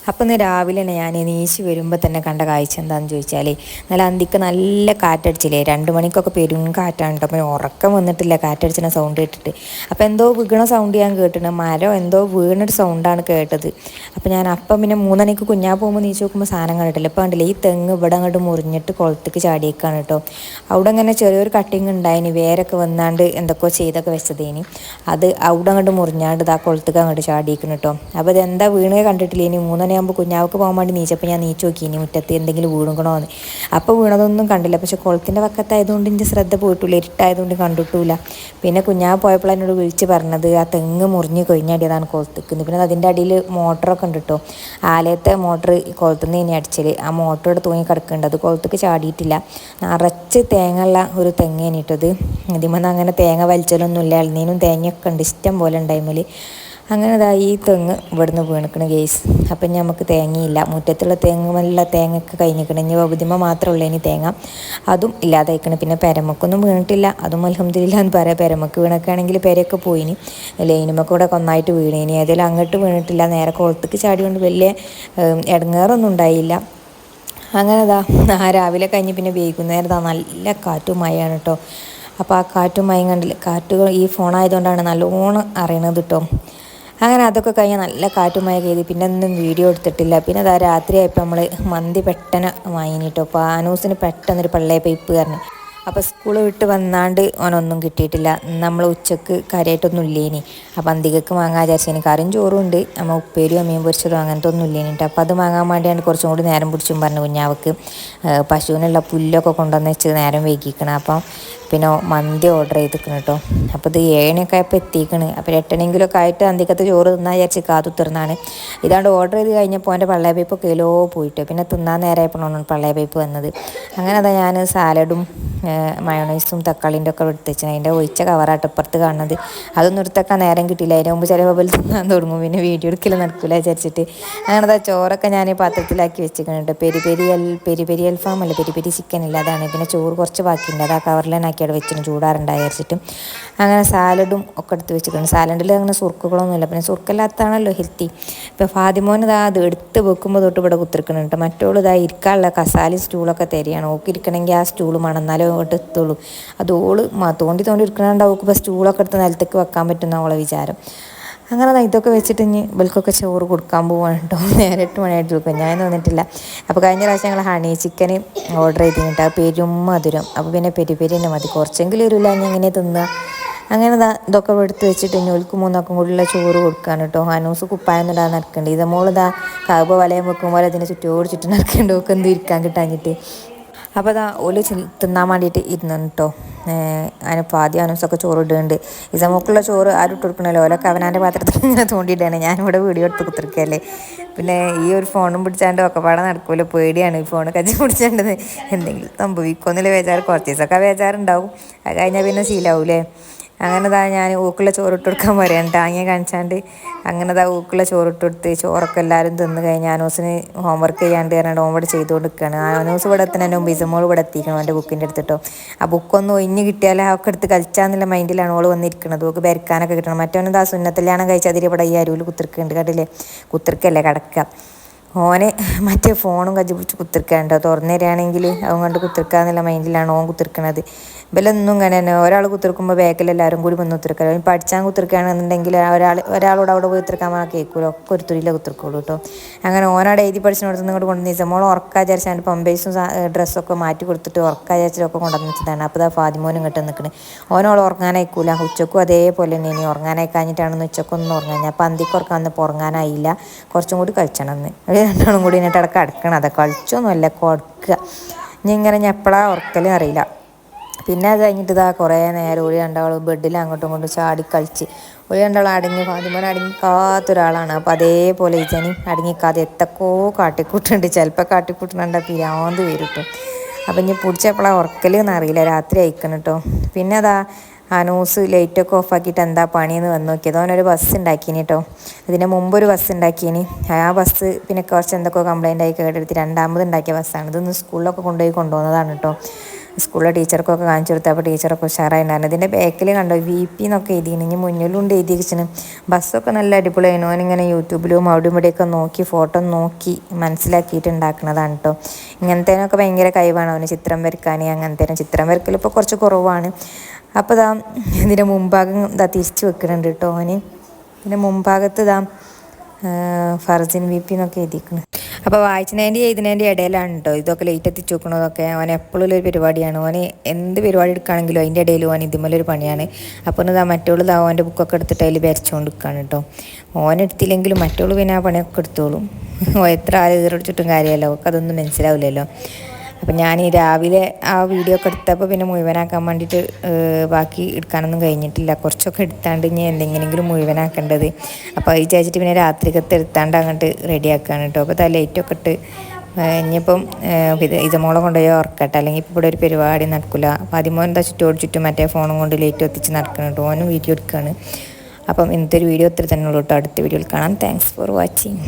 അപ്പം ഇന്ന് രാവിലെ തന്നെ ഞാൻ എണീച്ച് വരുമ്പോൾ തന്നെ കണ്ട കാഴ്ച എന്താണെന്ന് ചോദിച്ചാൽ നല്ല അന്തിക്ക് നല്ല കാറ്റടിച്ചില്ലേ, 2 മണിക്കൊക്കെ പെരും കാറ്റാണ് കേട്ടോ. അപ്പം ഉറക്കം വന്നിട്ടില്ല കാറ്റടിച്ചിന സൗണ്ട് കേട്ടിട്ട്. അപ്പോൾ എന്തോ വീണ സൗണ്ട് ഞാൻ കേട്ടിട്ടുണ്ട്, മരം എന്തോ വീണൊരു സൗണ്ടാണ് കേട്ടത്. അപ്പോൾ ഞാൻ അപ്പം പിന്നെ 3 മണിക്ക് കുഞ്ഞാ പോകുമ്പോൾ നീച്ച് നോക്കുമ്പോൾ സാധനം കണ്ടിട്ടില്ല. ഇപ്പോൾ കണ്ടില്ല ഈ തെങ്ങ് ഇവിടെ അങ്ങോട്ട് മുറിഞ്ഞിട്ട് കുളത്തേക്ക് ചാടിയേക്കാണ് കേട്ടോ. അവിടെ ഇങ്ങനെ ചെറിയൊരു കട്ടിങ് ഉണ്ടായിന്, വേരൊക്കെ വന്നാണ്ട് എന്തൊക്കെയോ ചെയ്തൊക്കെ വെച്ചതേനി. അത് അവിടെ അങ്ങോട്ട് മുറിഞ്ഞാണ്ട് ഇതാ കുളത്തേക്ക് അങ്ങോട്ട് ചാടിയേക്കണം കേട്ടോ. അപ്പോൾ ഇതെന്താ വീണേ കണ്ടിട്ടില്ല. ഇനി 3 മണിയാകുമ്പോൾ കുഞ്ഞാവക്ക് പോകാൻ വേണ്ടി നീച്ചപ്പോൾ ഞാൻ നീച്ച് നോക്കി ഇനി മുറ്റത്ത് എന്തെങ്കിലും വീണുക്കണോന്ന്. അപ്പോൾ വീണതൊന്നും കണ്ടില്ല. പക്ഷെ കുളത്തിൻ്റെ പക്കത്തായതുകൊണ്ട് എൻ്റെ ശ്രദ്ധ പോയിട്ടില്ല, ഇരുട്ടായതുകൊണ്ട് കണ്ടിട്ടില്ല. പിന്നെ കുഞ്ഞാവ് പോയപ്പോൾ എന്നോട് വിളിച്ച് പറഞ്ഞത് ആ തെങ്ങ് മുറിഞ്ഞ് കഴിഞ്ഞാടിയതാണ് കുളത്തേക്ക്. പിന്നെ അതിൻ്റെ അടിയിൽ മോട്ടറൊക്കെ ഉണ്ട് കേട്ടോ. ആലയത്തെ മോട്ടർ കുളത്തുനിന്ന് ഇനി അടിച്ചൽ ആ മോട്ടറോട് തൂങ്ങി കിടക്കുന്നുണ്ട്. അത് കുളത്തേക്ക് ചാടിയിട്ടില്ല. നിറച്ച് തേങ്ങ ഉള്ള ഒരു തെങ്ങ് കഴിഞ്ഞിട്ടത്. ഇതിമെന്ന് അങ്ങനെ തേങ്ങ വലിച്ചലൊന്നുമില്ല, ഇളനീനും തേങ്ങയൊക്കെ ഉണ്ട് ഇഷ്ടം പോലെ ഉണ്ടായിമേൽ. അങ്ങനെ ഇതാ ഈ തെങ്ങ് ഇവിടുന്ന് വീണിക്കണ് ഗേസ്. അപ്പം നമുക്ക് തേങ്ങയില്ല, മുറ്റത്തുള്ള തെങ്ങുമെല്ലാം തേങ്ങയൊക്കെ കഴിഞ്ഞിരിക്കണം. ഇനി വകുതിമ മാത്രമേ ഉള്ളൂ ഇനി തേങ്ങ, അതും ഇല്ലാതായിക്കണം. പിന്നെ പെരമക്കൊന്നും വീണിട്ടില്ല, അതും അൽഹംദുലില്ലാ എന്ന് പറയാം. പെരമക്ക് വീണൊക്കെയാണെങ്കിൽ പെരയൊക്കെ പോയിനി, ലൈനുമൊക്കെ കൂടെ ഒന്നായിട്ട് വീണേനി. ഏതായാലും അങ്ങോട്ട് വീണിട്ടില്ല, നേരെ കുളത്തേക്ക് ചാടിയോണ്ട് വലിയ ഇടങ്ങേറൊന്നും ഉണ്ടായില്ല. അങ്ങനെ ഇതാ ആ രാവിലെ കഴിഞ്ഞ് പിന്നെ വൈകുന്നേരം നല്ല കാറ്റും മഴയാണ് കേട്ടോ. അപ്പോൾ ആ കാറ്റും മഴയും കണ്ടില്ല, കാറ്റുകൾ ഈ ഫോണായതുകൊണ്ടാണ് നല്ലോണം അറിയണത് കേട്ടോ. അങ്ങനെ അതൊക്കെ കഴിഞ്ഞാൽ നല്ല കാറ്റും മഴ പെയ്ത് പിന്നെ ഒന്നും വീഡിയോ എടുത്തിട്ടില്ല. പിന്നെ അതാ രാത്രിയായപ്പോൾ നമ്മൾ മന്തി പെട്ടെന്ന് വാങ്ങിട്ടോ. അപ്പോൾ ആനൂസിന് പെട്ടെന്നൊരു പള്ളയെ പൈപ്പ് കാരണം. അപ്പോൾ സ്കൂൾ വിട്ട് വന്നാണ്ട് ഓനൊന്നും കിട്ടിയിട്ടില്ല. നമ്മൾ ഉച്ചക്ക് കാര്യമായിട്ടൊന്നും ഇല്ലേനി. അപ്പോൾ അന്തികക്ക് വാങ്ങാൻ വിചാരിച്ചേനി. കറിയും ചോറും ഉണ്ട്, നമ്മൾ ഉപ്പേരിയോ മീൻ പൊരിച്ചതോ അങ്ങനത്തെ ഒന്നും ഇല്ലേനി കേട്ടോ. അപ്പോൾ അത് വാങ്ങാൻ വേണ്ടിയാണ് കുറച്ചും കൂടി നേരം പിടിച്ചും പറഞ്ഞു. കുഞ്ഞാവക്ക് പശുവിനുള്ള പുല്ലൊക്കെ കൊണ്ടുവന്ന് വെച്ച് നേരം വൈകിക്കണം. അപ്പം പിന്നെ മന്തി ഓർഡർ ചെയ്തിരിക്കണം കേട്ടോ. അപ്പോൾ ഇത് 7 മണിയൊക്കെ ആയപ്പോൾ എത്തിക്കണ്. അപ്പോൾ 8 മണിയെങ്കിലുമൊക്കെ ആയിട്ട് അന്തിക്കത്തെ ചോറ് തിന്നാൻ വിചാരിച്ച് കാത്തുത്തിർന്നാണ്. ഇതാണ്ട് ഓർഡർ ചെയ്ത് കഴിഞ്ഞപ്പോൾ എൻ്റെ പള്ളയ പൈപ്പ് കിലോ പോയിട്ട് പിന്നെ തിന്നാൻ നേരമായപ്പോഴാണ് പള്ളയ പൈപ്പ് വന്നത്. അങ്ങനെ അതാ ഞാൻ സാലഡും മയോണൈസും തക്കാളിൻ്റെ ഒക്കെ എടുത്ത് വെച്ചാൽ അതിൻ്റെ ഒഴിച്ച കവറായിട്ട് ഇപ്പുറത്ത് കാണുന്നത്. അതൊന്നും എടുത്തേക്കാൻ നേരം കിട്ടിയില്ല. അതിന് മുമ്പ് ചില മൊബൈൽ തിന്നാൻ തുടങ്ങും, പിന്നെ വീഡിയോ എടുക്കൽ നടക്കില്ല വിചാരിച്ചിട്ട്. അങ്ങനെ അതാ ചോറൊക്കെ ഞാൻ പാത്രത്തിലാക്കി വെച്ചിട്ടുണ്ട്. പെരി അൽഫാം അല്ല, പെരി ചിക്കൻ ഇല്ല, അതാണ്. പിന്നെ ചോറ് കുറച്ച് ബാക്കിയുണ്ട്, അത് ആ കവറിൽ തന്നെ ആക്കിയിട്ട് വെച്ചിട്ട് ചൂടാറുണ്ടായി വിചാരിച്ചിട്ട്. അങ്ങനെ സാലഡും ഒക്കെ എടുത്ത് വെച്ചിട്ടുണ്ട്. സാലഡിൽ അങ്ങനെ സുർക്കുകളൊന്നുമില്ല, പിന്നെ സുർക്കല്ലാത്താണല്ലോ ഹെൽത്തി. ഇപ്പോൾ ഫാദിമോൻ ഇതാ അത് എടുത്ത് വെക്കുമ്പോൾ തൊട്ട് ഇവിടെ കുത്തിരിക്കണുണ്ട്. മറ്റോൾ ഇതാ ഇരിക്കാനുള്ള കസാലി സ്റ്റൂളൊക്കെ തരികയാണ്. ഓക്ക് ഇരിക്കണമെങ്കിൽ ആ സ്റ്റൂൾ വേണം, എന്നാലേ അങ്ങോട്ട് എത്തുള്ളൂ. അത് ഓള് തോണ്ടി ഇരിക്കണുണ്ടാവും. ഇപ്പോൾ സ്റ്റൂളൊക്കെ എടുത്ത് നിലത്തേക്ക് വെക്കാൻ പറ്റുന്ന അവളെ വിചാരം. അങ്ങനെ ഇതൊക്കെ വെച്ചിട്ട് ഇനി ഇവൾക്കൊക്കെ ചോറ് കൊടുക്കാൻ പോവാണ് കേട്ടോ. നേരെ 8 മണിയായിട്ട് കൊടുക്കും, ഞാൻ വന്നിട്ടില്ല. അപ്പോൾ കഴിഞ്ഞ പ്രാവശ്യം ഞങ്ങൾ ഹണി ചിക്കൻ ഓർഡർ ചെയ്തിട്ട് പെരും മധുരം. അപ്പോൾ പിന്നെ പെരി തന്നെ മതി, കുറച്ചെങ്കിലും വരില്ല, ഞാൻ എങ്ങനെ തിന്നുക. അങ്ങനെ ഇതൊക്കെ എടുത്ത് വെച്ചിട്ട് ഇനി ഒൽക്ക് 3 ആൾക്കും കൂടിയുള്ള ചോറ് കൊടുക്കാണ് കേട്ടോ. ഹനൂസ് കുപ്പായം ഇടാൻ നടക്കേണ്ടി, ഇത് മോളിതാ കാവ് വലയം വെക്കുമ്പോൾ അതിനെ ചുറ്റും നടക്കേണ്ടി, ഒക്കെ എന്തും ഇരിക്കാൻ കിട്ടാഞ്ഞിട്ട്. അപ്പോൾ ഓല് തിന്നാൻ വേണ്ടിയിട്ട് ഇരുന്നു കേട്ടോ. അതിനിപ്പോൾ ആദ്യം അനൂസൊക്കെ ചോറ് ഇടുന്നുണ്ട്. ഇസമോക്കുള്ള ചോറ് ആരും ഇട്ട് കൊടുക്കണല്ലോ, ഓലൊക്കെ അവനാൻ്റെ പാത്രത്തിൽ ഇങ്ങനെ തോണ്ടിയിട്ടാണ്. ഞാനിവിടെ വീഡിയോ എടുത്ത് കുത്തിരിക്കല്ലേ. പിന്നെ ഈ ഒരു ഫോണും പിടിച്ചാണ്ട് ഒക്കെ പാടെ നടക്കുമല്ലോ, പേടിയാണ് ഈ ഫോൺ കജ്ജി പിടിച്ചേണ്ടത്. എന്തെങ്കിലും സംഭവിക്കുമെന്നുള്ള ബേജാറ്, കുറച്ച് ദിവസമൊക്കെ ബേജാറുണ്ടാവും, അത് കഴിഞ്ഞാൽ പിന്നെ ശീലമാവൂലേ. അങ്ങനെ ഞാൻ ഊക്കുള്ള ചോറിട്ട് കൊടുക്കാൻ പറയാം ടാങ്ങിയെ കാണിച്ചാണ്ട്. അങ്ങനെ ഊക്കുള്ള ചോറിട്ട് കൊടുത്ത് ചോറൊക്കെ എല്ലാവരും തിന്ന് കഴിഞ്ഞ് അനൂസിന് ഹോംവർക്ക് ചെയ്യാണ്ട് പറഞ്ഞാൽ ഹോംവർക്ക് ചെയ്തുകൊണ്ട് നിൽക്കുകയാണ്. അനൂസ് ഇവിടെ എത്തുന്നതിന് മുമ്പ് ഇസമോൾ ഇവിടെ എത്തിക്കണം എൻ്റെ ബുക്കിൻ്റെ അടുത്തിട്ടോ. ആ ബുക്കൊന്ന് ഒഴിഞ്ഞ് കിട്ടിയാൽ ഒക്കെ എടുത്ത് കളിച്ചാന്നുള്ള മൈൻഡിലാണ് ഓൾ വന്നിരിക്കുന്നത്. ഓൾക്ക് ബരക്കാനൊക്കെ കിട്ടണം. മറ്റവനും സുന്നത്തല്യാണം കഴിച്ചതിൽ ഇവിടെ ഈ അരുവിൽ കുത്തിരിക്കുന്നുണ്ട്, കണ്ടില്ലേ, കുത്തിരിക്കല്ലേ കിടക്കുക. ഓന് മറ്റേ ഫോണും കജ്ജി പിടിച്ച് കുത്തിരിക്കാനുണ്ടോ, തുറന്നു തരികയാണെങ്കിൽ അവൻ കണ്ട് കുത്തിരിക്കാന്നുള്ള മൈൻഡിലാണ് ഓൻ കുത്തിരിക്കണത്. ഇവലൊന്നും ഇങ്ങനെ തന്നെ, ഒരാൾ കുത്തിരിക്കുമ്പോൾ ബാക്കിൽ എല്ലാവരും കൂടി വന്ന് കുത്തിരിക്കുക. പഠിച്ചാൽ കുത്തിരിക്കുകയാണെന്നുണ്ടെങ്കിൽ ഒരാളോട് അവിടെ പോയി കുത്തിരിക്കാൻ കേൾക്കൂല, ഒക്കെ ഒരു തുരിയിലെ കുത്തിരിക്കുള്ളൂ കേട്ടോ. അങ്ങനെ ഓനോടെ എഴുതി പഠിച്ചിടത്ത് ഇങ്ങോട്ട് കൊണ്ടുവന്ന് മോൾ ഉറക്കാൻ വിചാരിച്ചാൽ പമ്പേഴ്സും ഡ്രസ്സൊക്കെ മാറ്റി കൊടുത്തിട്ട് ഉറക്കാൻ വിചാരിച്ചൊക്കെ കൊണ്ടുവന്ന് വെച്ചതാണ്. അപ്പോൾ ഫാദിമോനും ഇങ്ങോട്ട് നിൽക്കുന്നത്. ഓനോൾ ഉറങ്ങാനായിക്കൂല, ഉച്ചക്കും അതേപോലെ തന്നെ ഇനി ഉറങ്ങാനായിക്കാഞ്ഞിട്ടാണെന്ന് ഉച്ചക്കൊന്നും ഉറങ്ങാൻ. അപ്പോൾ അന്തിക്ക് ഉറക്കാൻ വന്നപ്പോൾ ഉറങ്ങാനായില്ല, കുറച്ചും കൂടി കളിച്ചണം എന്ന്. 2 ആളും കൂടി എന്നിട്ട് ഇടയ്ക്ക് അടക്കണം, അതൊക്കെ കളിച്ചൊന്നുമല്ല കൊടുക്കുക. ഇനി ഇങ്ങനെ ഞാൻ എപ്പോഴാണ് ഉറക്കലും അറിയില്ല. പിന്നെ അത് കഴിഞ്ഞിട്ട് കുറേ നേരം ഒരു 2 ആളും ബെഡിൽ അങ്ങോട്ടും ഇങ്ങോട്ടും ചാടി കളിച്ച്. ഒരു 2 ആളും അടങ്ങി, ഫാദിമോൻ അടങ്ങിക്കാത്തൊരാളാണ്. അപ്പോൾ അതേപോലെ ഇജനി അടങ്ങിക്കാതെ എത്തക്കോ കാട്ടിക്കൂട്ടുണ്ട്. ചിലപ്പോൾ കാട്ടിക്കൂട്ടുന്നുണ്ട് പിരാന്ത് വരും കേട്ടോ. അപ്പം ഇനി പിടിച്ചപ്പോഴാണ് ഉറക്കലെന്ന് അറിയില്ല, രാത്രി അയക്കണം കേട്ടോ. പിന്നെ അനൂസ് ലൈറ്റൊക്കെ ഓഫാക്കിയിട്ട് എന്താ പണിയെന്ന് വന്ന് നോക്കിയത്. അവനൊരു ബസ് ഉണ്ടാക്കിനി കേട്ടോ. ഇതിന് മുമ്പൊരു ബസ് ഉണ്ടാക്കിയിനി, ആ ബസ് പിന്നെ കുറച്ച് എന്തൊക്കെ കംപ്ലൈൻ്റ് ആയി കേടെടുത്ത് 2ാമത് ഉണ്ടാക്കിയ ബസ്സാണ്. ഇതൊന്ന് സ്കൂളിലൊക്കെ കൊണ്ടുപോകുന്നതാണ് കേട്ടോ. സ്കൂളിലെ ടീച്ചർക്കൊക്കെ കാണിച്ചു കൊടുത്തപ്പോൾ ടീച്ചറൊക്കെ ഉഷാറായിട്ടുണ്ടായിരുന്നു. ഇതിൻ്റെ ബാക്കിൽ കണ്ടോ VP എന്നൊക്കെ എഴുതിയിരുന്നു. ഇനി മുന്നിലുണ്ട് എഴുതിയിരിക്കുന്നു. ബസ്സൊക്കെ നല്ല അടിപൊളിയായിരുന്നു. ഓനിങ്ങനെ യൂട്യൂബിലും അവിടെയും ഇവിടെയൊക്കെ നോക്കി ഫോട്ടോ നോക്കി മനസ്സിലാക്കിയിട്ട് ഉണ്ടാക്കുന്നതാണ് കേട്ടോ. ഇങ്ങനത്തേനൊക്കെ ഭയങ്കര കഴിവാണ് അവന്, ചിത്രം വരയ്ക്കാൻ. അങ്ങനത്തേനും ചിത്രം വരയ്ക്കൽ ഇപ്പോൾ കുറച്ച് കുറവാണ്. അപ്പോൾ ഇതാ ഇതിൻ്റെ മുൻഭാഗം ഇതാ തിരിച്ച് വെക്കുന്നുണ്ട് കേട്ടോ ഓന്. ഇതിൻ്റെ മുൻഭാഗത്ത് ഇതാ ഫർസിൻ VP എന്നൊക്കെ എഴുതിയിരിക്കുന്നത്. അപ്പോൾ വായിച്ചതിൻ്റെ എഴുതുന്നതിൻ്റെ ഇടയിലാണ് കേട്ടോ ഇതൊക്കെ ലേറ്റ് എത്തിച്ച് വെക്കണതൊക്കെ. ഓൻ എപ്പോഴും ഒരു പരിപാടിയാണ്. ഓന് എന്ത് പരിപാടി എടുക്കുകയാണെങ്കിലും അതിൻ്റെ ഇടയിൽ ഓൻ ഇതുമല്ലൊരു പണിയാണ്. അപ്പോൾ ഇതാ മറ്റോള് ഇതാ ഓൻ്റെ ബുക്കൊക്കെ എടുത്തിട്ട് അതിൽ വരച്ചുകൊണ്ട് നിൽക്കുകയാണ് കേട്ടോ. ഓനെടുത്തില്ലെങ്കിലും മറ്റോള് പിന്നെ ആ പണിയൊക്കെ എടുത്തോളും. എത്ര ആൾ ഈറടിച്ചിട്ടും കാര്യമല്ലോ, ഒക്കെ അതൊന്നും മനസ്സിലാവില്ലല്ലോ. അപ്പം ഞാൻ ഈ രാവിലെ ആ വീഡിയോ ഒക്കെ എടുത്തപ്പോൾ പിന്നെ മുഴുവനാക്കാൻ വേണ്ടിയിട്ട് ബാക്കി എടുക്കാനൊന്നും കഴിഞ്ഞിട്ടില്ല. കുറച്ചൊക്കെ എടുത്താണ്ട് ഇനി എന്തെങ്കിലും മുഴുവനാക്കേണ്ടത്. അപ്പോൾ അത് വിചാരിച്ചിട്ട് പിന്നെ രാത്രിക്കത്തെ എടുത്താണ്ട് അങ്ങോട്ട് റെഡിയാക്കുകയാണ് കേട്ടോ. അപ്പോൾ ലൈറ്റൊക്കെ ഇട്ട് ഇനിയിപ്പം ഇതമോളെ കൊണ്ടുപോയി ഉറക്കട്ടെ, അല്ലെങ്കിൽ ഇപ്പോൾ ഇവിടെ ഒരു പരിപാടി നടക്കില്ല. അപ്പോൾ അതിമോൻ എന്താ ചുറ്റും മറ്റേ ഫോണും കൊണ്ട് ലൈറ്റ് എത്തിച്ച് നടക്കണം കേട്ടോ. ഓനും വീഡിയോ എടുക്കുകയാണ്. അപ്പം ഇന്നത്തെ ഒരു വീഡിയോ ഇത്ര തന്നെ ഉള്ളൂ കേട്ടോ. അടുത്ത വീഡിയോയിൽ കാണാം. Thanks for watching.